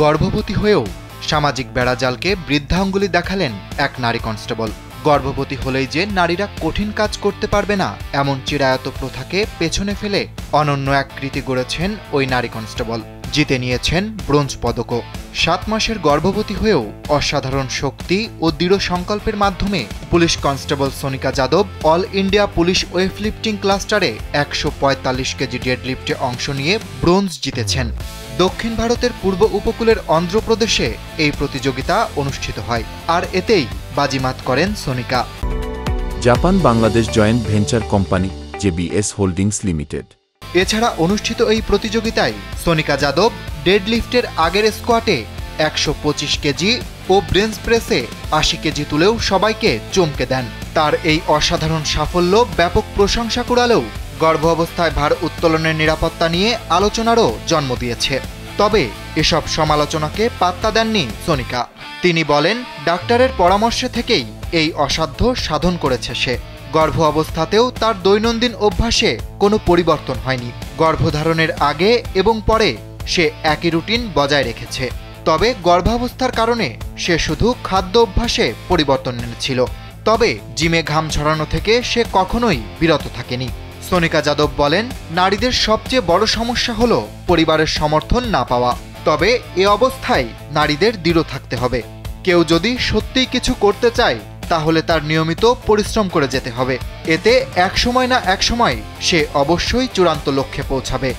গর্ভবতী হয়েও সামাজিক বেড়াজালকে বৃদ্ধাঙ্গুলি দেখালেন এক নারী কনস্টেবল। গর্ভবতী হলেই যে নারীরা কঠিন কাজ করতে পারবে না এমন চিরায়ত প্রথাকে পেছনে ফেলে অনন্য এক কৃতি গড়েছেন ওই নারী কনস্টেবল। জিতে নিয়েছেন ব্রোঞ্জ পদকও। 7 মাসের গর্ভবতী হয়েও অসাধারণ শক্তি ও দৃঢ় সংকল্পের মাধ্যমে police constable Sonika Yadav all India police weightlifting ক্লাস্টারে 145 কেজি ডেডলিফটে অংশ নিয়ে ব্রোঞ্জ জিতেছেন। দক্ষিণ ভারতের পূর্ব উপকূলের অন্ধ্রপ্রদেশে এই প্রতিযোগিতা অনুষ্ঠিত হয়, আর এতেই বাজিমাত করেন Sonika. Japan Bangladesh joint venture company JBS holdings limited. এছাড়া অনুষ্ঠিত এই প্রতিযোগিতায় সোনিকা যাদব ডেডলিফটের আগের স্কোয়াটে 125 কেজি ও বেঞ্চ প্রেসে 80 কেজি তুলেও সবাইকে চমকে দেন। তার এই অসাধারণ সাফল্য ব্যাপক প্রশংসা কুড়ালেও গর্ভ অবস্থায় ভার উত্তোলনের নিরাপত্তা নিয়ে আলোচনারও জন্ম দিয়েছে। তবে এসব সমালোচনাকে পাত্তা দেননি সোনিকা। তিনি বলেন, ডাক্তারের পরামর্শে থেকেই এই অসাধ্য সাধন করেছে সে। গর্ভ অবস্থাতেও তার দৈনন্দিন অভ্যাসে কোনো পরিবর্তন হয়নি। গর্ভধারণের আগে এবং পরে সে একই রুটিন বজায় রেখেছে। তবে গর্ভাবস্থার কারণে সে শুধু খাদ্য অভ্যাসে পরিবর্তন এনেছিল। তবে জিমে ঘাম ঝরানো থেকে সে কখনোই বিরত থাকেনি। সোনিকা যাদব বলেন, নারীদের সবচেয়ে বড় সমস্যা হলো পরিবারের সমর্থন না পাওয়া। তবে এ অবস্থায় নারীদের দৃঢ় থাকতে হবে। কেউ যদি সত্যিই কিছু করতে চায় তাহলে তার নিয়মিত পরিশ্রম করে যেতে হবে। এতে এক সময় না এক সময় সে অবশ্যই চূড়ান্ত লক্ষ্যে পৌঁছাবে।